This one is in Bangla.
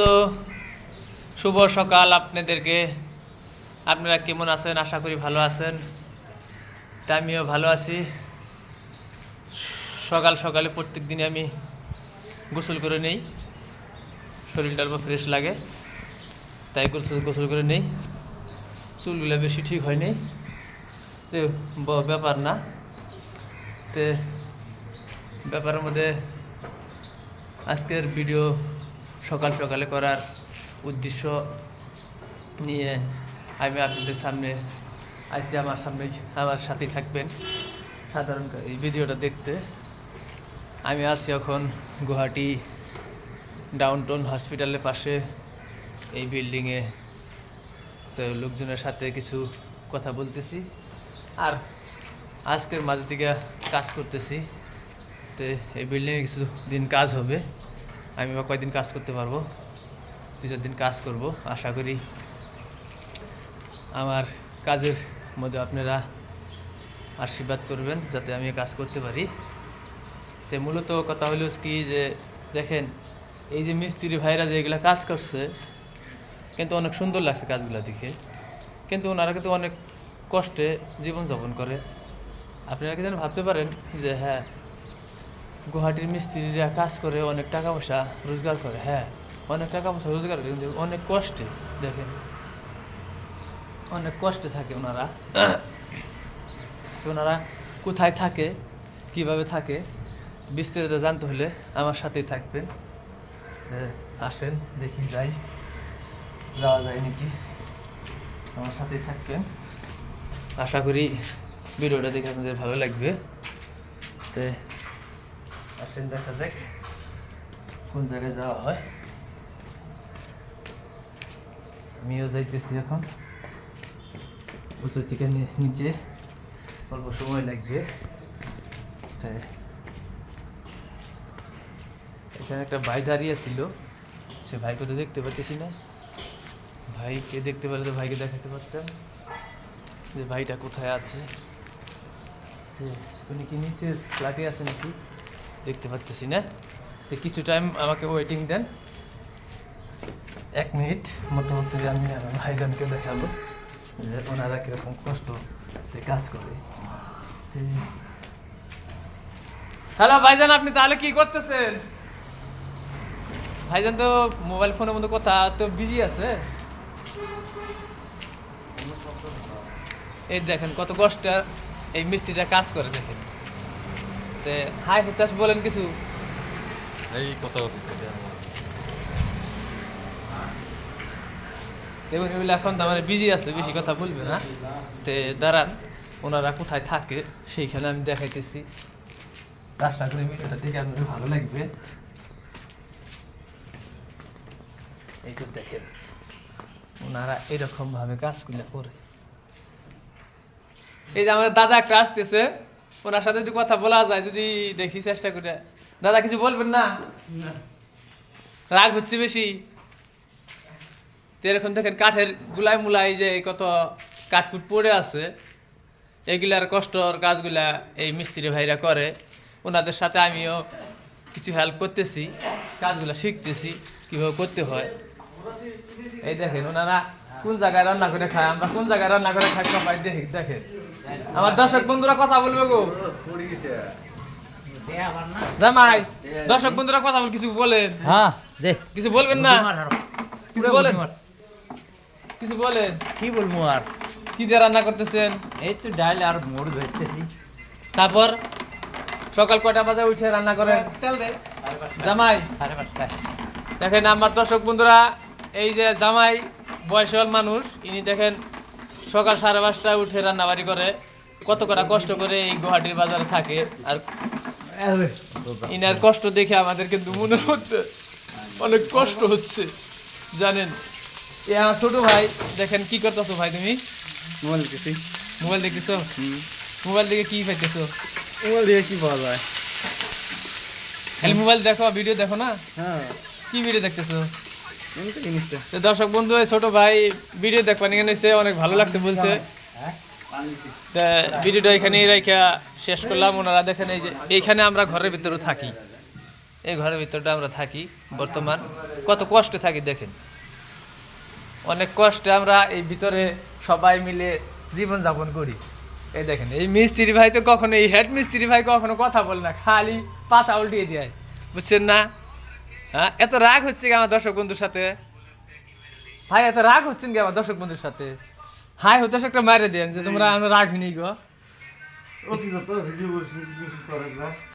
তো শুভ সকাল আপনাদেরকে। আপনারা কেমন আছেন? আশা করি ভালো আছেন। তা আমিও ভালো আছি। সকাল সকালে প্রত্যেক দিনে আমি গোসল করে নেই, শরীরটা অল্প ফ্রেশ লাগে, তাই গোসল করে নেই। চুলগুলো বেশি ঠিক হয় নাই, তো ব্যাপার না। তো ব্যাপারের মধ্যে আজকের ভিডিও সকাল সকালে করার উদ্দেশ্য নিয়ে আমি আপনাদের সামনে আসছি। আমার সাথেই থাকবেন সাধারণ এই ভিডিওটা দেখতে। আমি আছি এখন গুয়াহাটি ডাউনটাউন হসপিটালের পাশে এই বিল্ডিংয়ে। তো লোকজনের সাথে কিছু কথা বলতেছি আর আজকের মাঝে থেকে কাজ করতেছি। তো এই বিল্ডিংয়ে কিছু দিন কাজ হবে, আমি বা কয়েকদিন কাজ করতে পারবো, 2-4 দিন কাজ করব। আশা করি আমার কাজের মধ্যে আপনারা আশীর্বাদ করবেন যাতে আমি কাজ করতে পারি। তো মূলত কথা হলো কি যে দেখেন, এই যে মিস্ত্রি ভাইরা যে এগুলা কাজ করছে, কিন্তু অনেক সুন্দর লাগছে কাজগুলো দেখে, কিন্তু ওনারা কিন্তু অনেক কষ্টে জীবনযাপন করে। আপনারা কি যেন ভাবতে পারেন যে হ্যাঁ, গুয়াহাটির মিস্ত্রিরা কাজ করে অনেক টাকা পয়সা রোজগার করে। হ্যাঁ, অনেক টাকা পয়সা রোজগার করে, কিন্তু অনেক কষ্টে। দেখেন, অনেক কষ্টে থাকে ওনারা। ওনারা কোথায় থাকে, কিভাবে থাকে, বিস্তারিত জানতে হলে আমার সাথেই থাকবেন। আসেন দেখি যাওয়া যায় নাকি, আমার সাথেই থাকবেন। আশা করি ভিডিওটা দেখে আপনাদের ভালো লাগবে। তো আসেন দেখা যাক কোন জায়গায় যাওয়া হয়। আমিও যাইতেছি এখন উঁচু থেকে নিচে, অল্প সময় লাগবে। তাই এখানে একটা ভাই দাঁড়িয়ে ছিল, সে ভাইকে তো দেখতে পাচ্ছি না। ভাইকে দেখতে পারলে তো ভাইকে দেখাতে পারতাম যে ভাইটা কোথায় আছে। উনি কি নিচের ফ্ল্যাটে আছে নাকি দেখতে পাচ্ছি না। তো কিছু টাইম আমাকে ওয়েটিং দেন, 1 মিনিট মতো আমি আমার ভাইজানকে দেখাবো যে ওনারা কীরকম কষ্ট কাজ করে। হ্যালো ভাইজান, আপনি তাহলে কি করতেছেন? ভাইজান তো মোবাইল ফোনের মধ্যে কথা তো বিজি আছে। এই দেখেন কত কষ্ট এই মিস্ত্রিটা কাজ করে, দেখেন। তো হাই হুতাশ বলেন কিছু। এই কথা দেখুন এগুলো এখন তো আমার বিজি আছে, বেশি কথা বলবে না। তো দাঁড়ান, ওনারা কোথায় থাকে সেইখানে আমি দেখাইতেছি। আশা করি ভিডিওটা দেখে আপনাদের ভালো লাগবে। এই তো দেখেন ওনারা এরকম ভাবে কাজগুলো করে। এই যে আমাদের দাদা একটা আসতেছে, ওনার সাথে যদি কথা বলা যায়, যদি দেখি চেষ্টা করে। দাদা কিছু বলবেন না? রাগ হচ্ছে বেশি? তো এরকম দেখেন কাঠের গুলাই মুলাই যে কত কাঠকুট পড়ে আছে, এগুলার কষ্টর কাজগুলা এই মিস্ত্রি ভাইরা করে। ওনাদের সাথে আমিও কিছু হেল্প করতেছি, কাজগুলো শিখতেছি কীভাবে করতে হয়। এই দেখেন ওনারা কোন জায়গায় রান্না করে খায়, আমরা কোন জায়গায় রান্না করে খাই সবাই দেখি। দেখেন আমার দর্শক বন্ধুরা কথা বলবে গো। জামাই, দর্শক বন্ধুরা কথা বল, কিছু বলেন। হ্যাঁ দে, কিছু বলবেন না? কিছু বলেন, কিছু বলেন। কি বলবো আর? কি দিয়ে রান্না করতেছেন? এই তো ডাল আর মোড় ধরতেছি। তারপর সকাল কয়টা বাজে উঠে রান্না করেন? জামাই দেখেন, আমার দর্শক বন্ধুরা, এই যে জামাই বয়সী মানুষ, ইনি দেখেন সকাল 5:30টায় উঠে রান্নাবাড়ি করে, কত কটা কষ্ট করে এই গুয়াহাটির বাজারে থাকে। আর ইনার কষ্ট দেখে আমাদের কিন্তু মনে হচ্ছে অনেক কষ্ট হচ্ছে, জানেন। এ আমার ছোট ভাই, দেখেন কি করতেছো ভাই তুমি? মোবাইল দেখতেছি। মোবাইল দেখতেছো? মোবাইল দেখে কি পাইতেছো? মোবাইল দিয়ে কি পাওয়া যায়? খালি মোবাইল দেখো, ভিডিও দেখো না? হ্যাঁ, কি ভিডিও দেখতেছো? এমনি তো জিনিসটা। তো দর্শক বন্ধু, ছোট ভাই ভিডিও দেখবেন, এখানে এসে অনেক ভালো লাগছে বলছে। তা ভিডিওটা এখানেই রেখে শেষ করলাম। ওনারা দেখেন এই যে এইখানে আমরা ঘরের ভিতরে থাকি, এই ঘরের ভিতরটা আমরা থাকি বর্তমান, কত কষ্টে থাকি দেখেন, অনেক কষ্টে আমরা এই ভিতরে সবাই মিলে জীবন যাপন করি। এই দেখেন এই মিস্ত্রি ভাই তো কখনো, এই হেড মিস্ত্রি ভাই কখনো কথা বলে না, খালি পাছা উল্টিয়ে দেয়, বুঝছেন না? হ্যাঁ, এত রাগ হচ্ছে কি আমার দর্শক বন্ধুর সাথে? ভাই এত রাগ হচ্ছেন কি আমার দর্শক বন্ধুর সাথে? হাই হতে একটা মারে দেন যে তোমরা আমরা রাগ হইনি গো। অতি ভিডিও করে